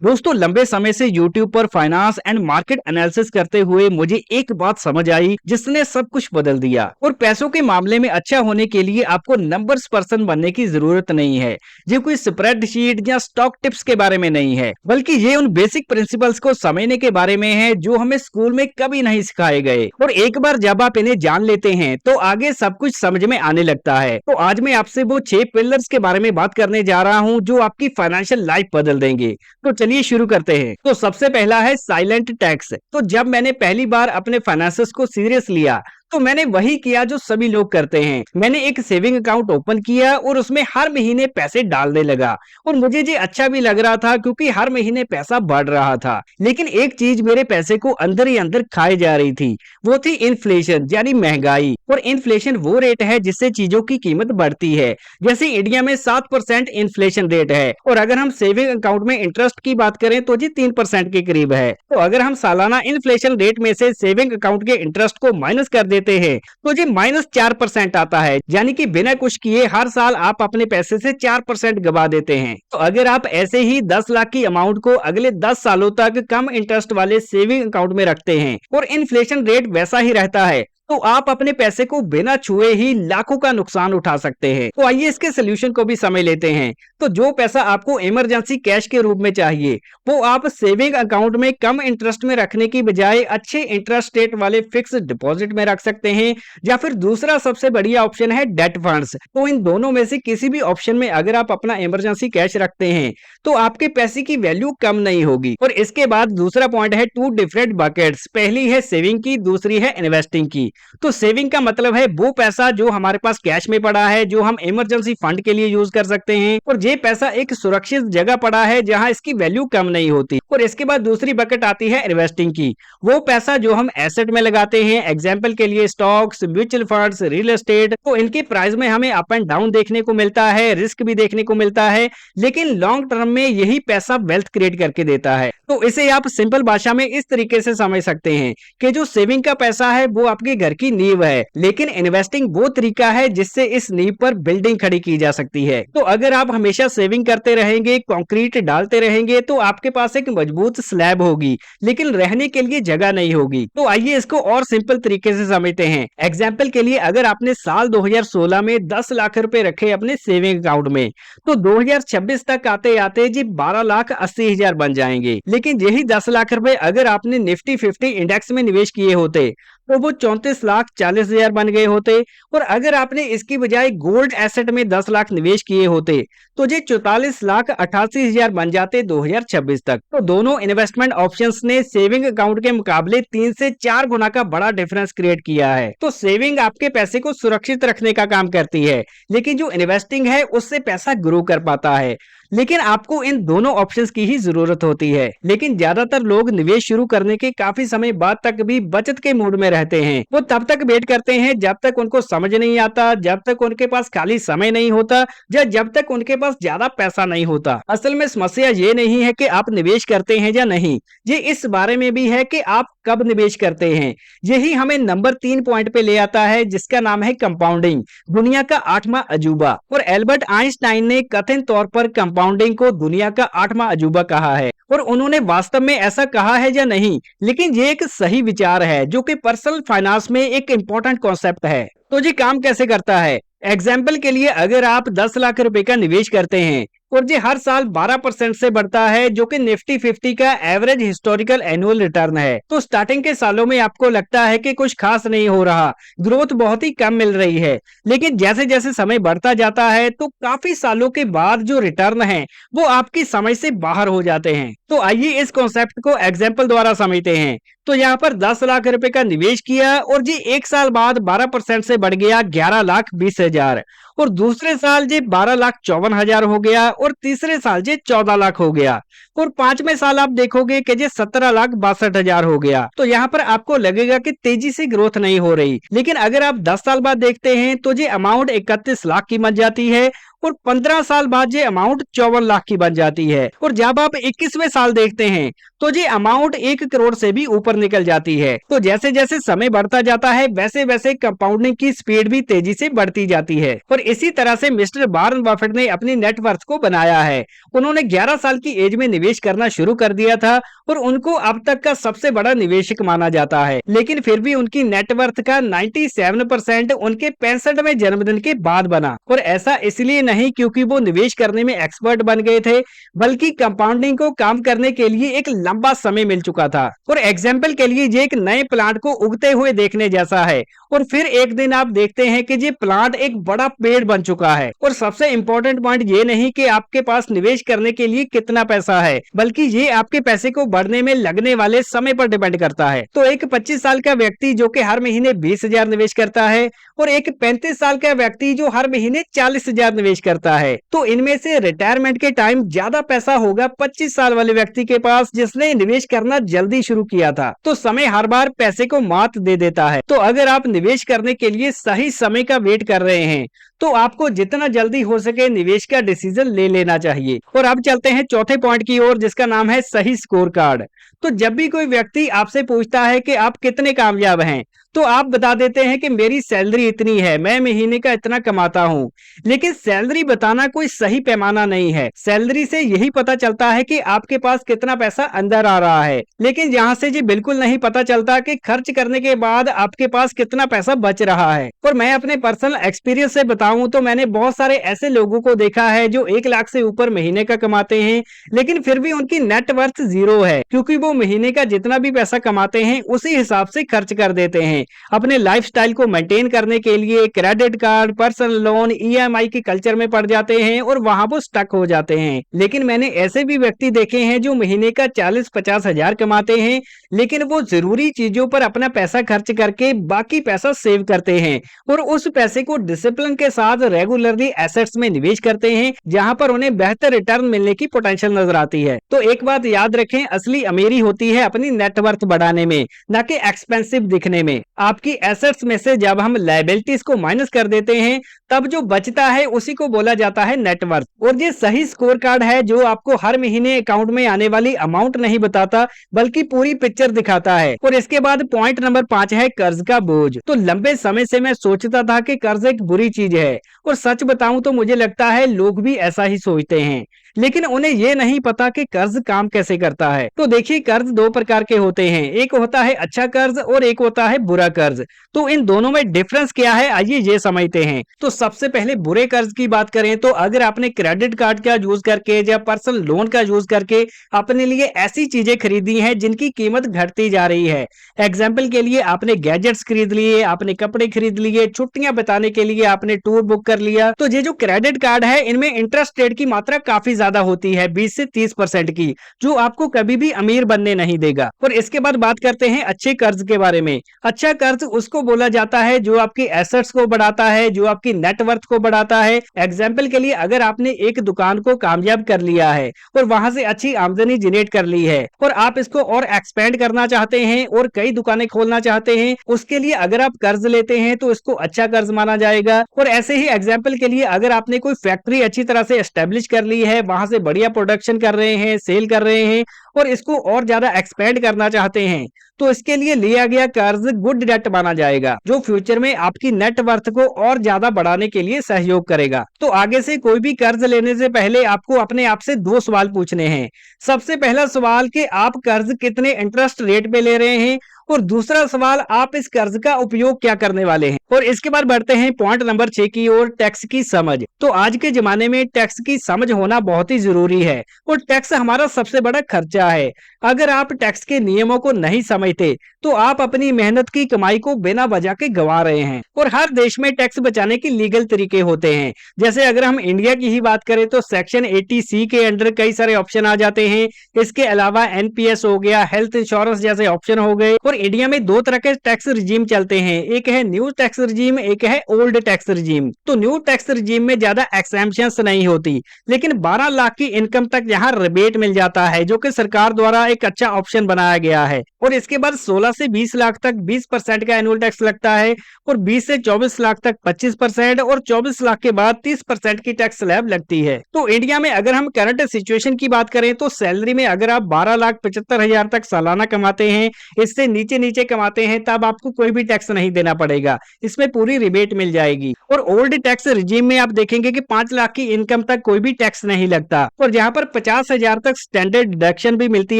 दोस्तों, लंबे समय से YouTube पर फाइनेंस एंड मार्केट एनालिसिस करते हुए मुझे एक बात समझ आई जिसने सब कुछ बदल दिया। और पैसों के मामले में अच्छा होने के लिए आपको नंबर्स पर्सन बनने की जरूरत नहीं है। ये कोई स्प्रेडशीट या स्टॉक टिप्स के बारे में नहीं है, बल्कि ये उन बेसिक प्रिंसिपल्स को समझने के बारे में है जो हमें स्कूल में कभी नहीं सिखाए गए। और एक बार जब आप इन्हें जान लेते हैं तो आगे सब कुछ समझ में आने लगता है। तो आज मैं आपसे वो 6 पिलर्स के बारे में बात करने जा रहा हूँ जो आपकी फाइनेंशियल लाइफ बदल देंगे। तो चलिए शुरू करते हैं। तो सबसे पहला है साइलेंट टैक्स। तो जब मैंने पहली बार अपने फाइनेंसेस को सीरियस लिया तो मैंने वही किया जो सभी लोग करते हैं। मैंने एक सेविंग अकाउंट ओपन किया और उसमें हर महीने पैसे डालने लगा। और मुझे ये अच्छा भी लग रहा था क्योंकि हर महीने पैसा बढ़ रहा था। लेकिन एक चीज मेरे पैसे को अंदर ही अंदर खाई जा रही थी, वो थी इन्फ्लेशन यानी महंगाई। और इन्फ्लेशन वो रेट है जिससे चीजों की कीमत बढ़ती है। जैसे इंडिया में 7% इन्फ्लेशन रेट है और अगर हम सेविंग अकाउंट में इंटरेस्ट की बात करें तो जी 3% के करीब है। तो अगर हम सालाना इन्फ्लेशन रेट में से सेविंग अकाउंट के इंटरेस्ट को माइनस कर देते हैं तो जी -4% आता है। यानी कि बिना कुछ किए हर साल आप अपने पैसे से 4% गवा देते हैं। तो अगर आप ऐसे ही 10 लाख की अमाउंट को अगले 10 सालों तक कम इंटरेस्ट वाले सेविंग अकाउंट में रखते हैं और इन्फ्लेशन रेट वैसा ही रहता है तो आप अपने पैसे को बिना छुए ही लाखों का नुकसान उठा सकते हैं। तो आइए इसके सोल्यूशन को भी समझ लेते हैं। तो जो पैसा आपको इमरजेंसी कैश के रूप में चाहिए वो आप सेविंग अकाउंट में कम इंटरेस्ट में रखने की बजाय अच्छे इंटरेस्ट रेट वाले फिक्स डिपॉजिट में रख सकते हैं, या फिर दूसरा सबसे बढ़िया ऑप्शन है डेट फंड्स। तो इन दोनों में से किसी भी ऑप्शन में अगर आप अपना इमरजेंसी कैश रखते हैं तो आपके पैसे की वैल्यू कम नहीं होगी। और इसके बाद दूसरा पॉइंट है 2 डिफरेंट बकेट्स। पहली है सेविंग की, दूसरी है इन्वेस्टिंग की। तो सेविंग का मतलब है वो पैसा जो हमारे पास कैश में पड़ा है, जो हम इमरजेंसी फंड के लिए यूज कर सकते हैं। और ये पैसा एक सुरक्षित जगह पड़ा है जहां इसकी वैल्यू कम नहीं होती। और इसके बाद दूसरी बकेट आती है इन्वेस्टिंग की। वो पैसा जो हम एसेट में लगाते हैं, एग्जाम्पल के लिए stocks, mutual funds, real estate. तो इनके प्राइस में हमें अप एंड डाउन देखने को मिलता है, रिस्क भी देखने को मिलता है, लेकिन लॉन्ग टर्म में यही पैसा वेल्थ क्रिएट करके देता है। तो इसे आप सिंपल भाषा में इस तरीके से समझ सकते हैं कि जो सेविंग का पैसा है वो आपके घर की नींव है, लेकिन इन्वेस्टिंग वो तरीका है जिससे इस नींव पर बिल्डिंग खड़ी की जा सकती है। तो अगर आप हमेशा सेविंग करते रहेंगे, कंक्रीट डालते रहेंगे, तो आपके पास एक मजबूत स्लैब होगी, लेकिन रहने के लिए जगह नहीं होगी। तो आइए इसको और सिंपल तरीके से समझते हैं। एग्जाम्पल के लिए अगर आपने साल 2016 में 10 लाख रुपए रखे अपने सेविंग अकाउंट में, तो 2026 तक आते आते जी 12,80,000 बन जाएंगे। लेकिन यही 10 लाख रुपए अगर आपने निफ्टी 50 इंडेक्स में निवेश किए होते तो वो 34,40,000 बन गए होते। और अगर आपने इसकी बजाय गोल्ड एसेट में 10 लाख निवेश किए होते तो ये 44,88,000 बन जाते 2026 तक। तो दोनों इन्वेस्टमेंट ऑप्शंस ने सेविंग अकाउंट के मुकाबले 3 से 4 गुना का बड़ा डिफरेंस क्रिएट किया है। तो सेविंग आपके पैसे को सुरक्षित रखने का काम करती है, लेकिन जो इन्वेस्टिंग है उससे पैसा ग्रो कर पाता है। लेकिन आपको इन दोनों ऑप्शंस की ही जरूरत होती है। लेकिन ज्यादातर लोग निवेश शुरू करने के काफी समय बाद तक भी बचत के मूड में रहते हैं। वो तब तक वेट करते हैं जब तक उनको समझ नहीं आता, जब तक उनके पास खाली समय नहीं होता, या जब तक उनके पास ज्यादा पैसा नहीं होता। असल में समस्या ये नहीं है कि आप निवेश करते हैं या नहीं, ये इस बारे में भी है कि आप कब निवेश करते हैं। यही हमें नंबर 3 पॉइंट पे ले आता है जिसका नाम है कंपाउंडिंग, दुनिया का 8वां अजूबा। और एल्बर्ट आइंस्टाइन ने कथित तौर पर कंपाउंडिंग को दुनिया का 8वां अजूबा कहा है। और उन्होंने वास्तव में ऐसा कहा है या नहीं, लेकिन ये एक सही विचार है जो कि पर्सनल फाइनेंस में एक इंपॉर्टेंट कॉन्सेप्ट है। तो ये काम कैसे करता है? एग्जाम्पल के लिए अगर आप 10 लाख रुपए का निवेश करते हैं और ये हर साल 12% से बढ़ता है, जो कि निफ्टी 50 का एवरेज हिस्टोरिकल एनुअल रिटर्न है। तो स्टार्टिंग के सालों में आपको लगता है कि कुछ खास नहीं हो रहा, ग्रोथ बहुत ही कम मिल रही है। लेकिन जैसे जैसे समय बढ़ता जाता है तो काफी सालों के बाद जो रिटर्न है वो आपकी समझ से बाहर हो जाते हैं। तो आइए इस कॉन्सेप्ट को एग्जाम्पल द्वारा समझते हैं। तो यहाँ पर 10 लाख रुपए का निवेश किया और जी एक साल बाद 12% से बढ़ गया 11,20,000, और दूसरे साल जी 12,54,000 हो गया, और तीसरे साल जी 14 लाख हो गया, और 5वें साल आप देखोगे कि जी 17,62,000 हो गया। तो यहाँ पर आपको लगेगा कि तेजी से ग्रोथ नहीं हो रही। लेकिन अगर आप 10 साल बाद देखते हैं तो जी अमाउंट 31 लाख की बन जाती है और 15 साल बाद ये अमाउंट 54 लाख की बन जाती है। और जब आप 21वें साल देखते हैं तो ये अमाउंट 1 करोड़ से भी ऊपर निकल जाती है। तो जैसे जैसे समय बढ़ता जाता है वैसे वैसे कंपाउंडिंग की स्पीड भी तेजी से बढ़ती जाती है। और इसी तरह से मिस्टर वॉरेन बफेट ने अपनी नेटवर्थ को बनाया है। उन्होंने 11 साल की एज में निवेश करना शुरू कर दिया था और उनको अब तक का सबसे बड़ा निवेशक माना जाता है। लेकिन फिर भी उनकी नेटवर्थ का 97% उनके 65वें जन्मदिन के बाद बना। और ऐसा इसलिए नहीं क्योंकि वो निवेश करने में एक्सपर्ट बन गए थे, बल्कि कंपाउंडिंग को काम करने के लिए एक लंबा समय मिल चुका था। और एग्जाम्पल के लिए ये एक नए प्लांट को उगते हुए देखने जैसा है और फिर एक दिन आप देखते हैं कि ये प्लांट एक बड़ा पेड़ बन चुका है। और सबसे इंपॉर्टेंट पॉइंट ये नहीं कि आपके पास निवेश करने के लिए कितना पैसा है, बल्कि ये आपके पैसे को बढ़ने में लगने वाले समय पर डिपेंड करता है। तो एक 25 साल का व्यक्ति जो कि हर महीने 20,000 निवेश करता है और एक 35 साल का व्यक्ति जो हर महीने 40,000 निवेश करता है, तो इनमें से रिटायरमेंट के टाइम ज्यादा पैसा होगा 25 साल वाले व्यक्ति के पास जिसने निवेश करना जल्दी शुरू किया था। तो समय हर बार पैसे को मात दे देता है। तो अगर आप निवेश करने के लिए सही समय का वेट कर रहे हैं तो आपको जितना जल्दी हो सके निवेश का डिसीजन ले लेना चाहिए। और अब चलते हैं चौथे पॉइंट की ओर जिसका नाम है सही स्कोर कार्ड। तो जब भी कोई व्यक्ति आपसे पूछता है कि आप कितने कामयाब हैं तो आप बता देते हैं कि मेरी सैलरी इतनी है, मैं महीने का इतना कमाता हूं। लेकिन सैलरी बताना कोई सही पैमाना नहीं है। सैलरी से यही पता चलता है कि आपके पास कितना पैसा अंदर आ रहा है, लेकिन यहाँ से जी बिल्कुल नहीं पता चलता कि खर्च करने के बाद आपके पास कितना पैसा बच रहा है। और मैं अपने पर्सनल एक्सपीरियंस से बताऊं तो मैंने बहुत सारे ऐसे लोगों को देखा है जो 1 लाख से ऊपर महीने का कमाते हैं, लेकिन फिर भी उनकी नेटवर्थ 0 है, क्योंकि वो महीने का जितना भी पैसा कमाते हैं उसी हिसाब से खर्च कर देते हैं। अपने लाइफस्टाइल को मेंटेन करने के लिए credit card, personal loan, EMI के कल्चर में पड़ जाते हैं और वहां वो स्टक हो जाते हैं। लेकिन मैंने ऐसे भी व्यक्ति देखे हैं जो महीने का 40-50 हजार कमाते हैं, लेकिन वो जरूरी चीजों पर अपना पैसा खर्च करके बाकी पैसा सेव करते हैं और उस पैसे को डिसिप्लिन के साथ रेगुलरली एसेट्स में निवेश करते हैं जहां पर उन्हें बेहतर रिटर्न मिलने की पोटेंशियल नजर आती है। तो एक बात याद रखें, असली अमीरी होती है अपनी नेटवर्थ बढ़ाने में, न कि एक्सपेंसिव दिखने में। आपकी एसेट्स में से जब हम लायबिलिटीज को माइनस कर देते हैं तब जो बचता है उसी को बोला जाता है नेटवर्थ। और ये सही स्कोर कार्ड है जो आपको हर महीने अकाउंट में आने वाली अमाउंट नहीं बताता बल्कि पूरी पिक्चर दिखाता है। और इसके बाद पॉइंट नंबर 5 है कर्ज का बोझ। तो लंबे समय से मैं सोचता था कि कर्ज एक बुरी चीज है और सच बताऊं तो मुझे लगता है लोग भी ऐसा ही सोचते हैं, लेकिन उन्हें ये नहीं पता कि कर्ज काम कैसे करता है। तो देखिए, कर्ज 2 प्रकार के होते हैं, एक होता है अच्छा कर्ज और एक होता है बुरा कर्ज। तो इन दोनों में डिफरेंस क्या है आइए ये समझते हैं। तो सबसे पहले बुरे कर्ज की बात करें तो अगर आपने क्रेडिट कार्ड का यूज करके या पर्सनल लोन का यूज करके अपने लिए ऐसी चीजें खरीदी हैं जिनकी कीमत घटती जा रही है। एग्जाम्पल के लिए आपने गैजेट्स खरीद लिए, आपने कपड़े खरीद लिए, छुट्टियां बिताने के लिए आपने टूर बुक कर लिया। तो ये जो क्रेडिट कार्ड है इनमें इंटरेस्ट रेट की मात्रा काफी ज्यादा होती है, 20 से 30% की, जो आपको कभी भी अमीर बनने नहीं देगा। और इसके बाद बात करते हैं अच्छे कर्ज के बारे में। अच्छा कर्ज उसको बोला जाता है जो आपकी एसेट्स को बढ़ाता है, जो आपकी नेटवर्थ को बढ़ाता है। एग्जाम्पल के लिए अगर आपने एक दुकान को कामयाब कर लिया है और वहां से अच्छी आमदनी जनरेट कर ली है और आप इसको और एक्सपेंड करना चाहते हैं और कई दुकानें खोलना चाहते हैं, उसके लिए अगर आप कर्ज लेते हैं तो इसको अच्छा कर्ज माना जाएगा। और ऐसे ही एग्जाम्पल के लिए अगर आपने कोई फैक्ट्री अच्छी तरह से एस्टेब्लिश कर ली है, वहां से बढ़िया प्रोडक्शन कर रहे हैं, सेल कर रहे हैं और इसको और ज्यादा एक्सपेंड करना चाहते हैं, तो इसके लिए लिया गया कर्ज गुड डेट माना जाएगा, जो फ्यूचर में आपकी नेटवर्थ को और ज्यादा बढ़ाने के लिए सहयोग करेगा। तो आगे से कोई भी कर्ज लेने से पहले आपको अपने आप से 2 सवाल पूछने हैं। सबसे पहला सवाल कि आप कर्ज कितने इंटरेस्ट रेट पे ले रहे हैं और दूसरा सवाल आप इस कर्ज का उपयोग क्या करने वाले हैं। और इसके बाद बढ़ते हैं पॉइंट नंबर 6 की ओर, टैक्स की समझ। तो आज के जमाने में टैक्स की समझ होना बहुत ही जरूरी है और टैक्स हमारा सबसे बड़ा खर्चा है। अगर आप टैक्स के नियमों को नहीं समझते तो आप अपनी मेहनत की कमाई को बिना वजह के गंवा रहे हैं। और हर देश में टैक्स बचाने के लीगल तरीके होते हैं। जैसे अगर हम इंडिया की ही बात करें तो सेक्शन 80C के अंडर कई सारे ऑप्शन आ जाते हैं। इसके अलावा एनपीएस हो गया, हेल्थ इंश्योरेंस जैसे ऑप्शन हो गए। और इंडिया में 2 तरह के टैक्स रिजीम चलते हैं, एक है न्यू टैक्स रिजीम, एक है ओल्ड टैक्स रिजीम। तो न्यू टैक्स रिजीम में ज्यादा एक्सेम्पशंस नहीं होती, लेकिन 12 लाख की इनकम तक यहाँ रिबेट मिल जाता है, जो कि सरकार द्वारा एक अच्छा ऑप्शन बनाया गया है। और इसके बाद 16 से 20 लाख तक 20% का एनुअल टैक्स लगता है और 20 से 24 लाख तक 25% और 24 लाख के बाद 30% की टैक्स स्लैब लगती है। तो इंडिया में अगर हम करंट सिचुएशन की बात करें तो सैलरी में अगर आप 12,75,000 तक सालाना कमाते हैं, इससे नीचे नीचे कमाते हैं, तब आपको कोई भी टैक्स नहीं देना पड़ेगा, इसमें पूरी रिबेट मिल जाएगी। और ओल्ड टैक्स रिजीम में आप देखेंगे कि 5 लाख की इनकम तक कोई भी टैक्स नहीं लगता और जहां पर 50,000 तक स्टैंडर्ड डिडक्शन भी मिलती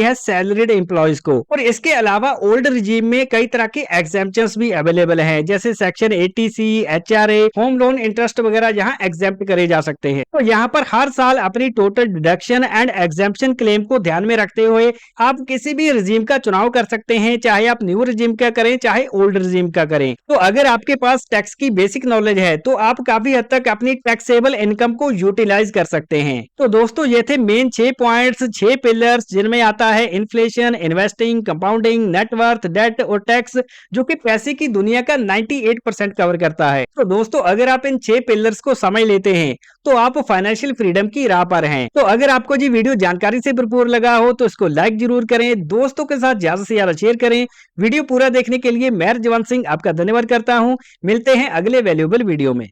है सैलरीड एम्प्लॉयज को। और इसके अलावा ओल्ड रिजीम में कई तरह के एग्जेम्पशंस भी अवेलेबल हैं, जैसे section 80C, HRA, home loan interest वगैरह जहां एग्जेम्प्ट करे जा सकते हैं। तो यहाँ पर हर साल अपनी total deduction and exemption claim को ध्यान में रखते हुए आप किसी भी रिजीम का चुनाव कर सकते हैं, चाहे आप न्यू रिजीम का करें चाहे ओल्ड रिजीम का करें। तो अगर आपके पास टैक्स की बेसिक नॉलेज है तो आप काफी हद तक अपनी टैक्सेबल इनकम को यूटिलाइज कर सकते हैं। तो दोस्तों ये थे मेन 6 पॉइंट्स, 6 पिलर्स, जिनमें आता है inflation, investing, compounding, net worth, debt और टैक्स, जो कि पैसे की दुनिया का 98% कवर करता है। तो दोस्तों अगर आप इन 6 पिलर्स को समझ लेते हैं तो आप फाइनेंशियल फ्रीडम की राह पर हैं। तो अगर आपको ये वीडियो जानकारी से भरपूर लगा हो तो इसको लाइक जरूर करें, दोस्तों के साथ ज्यादा से ज्यादा शेयर करें। वीडियो पूरा देखने के लिए मैं जवान सिंह आपका धन्यवाद करता हूं। मिलते हैं अगले वैल्यूएबल वीडियो में।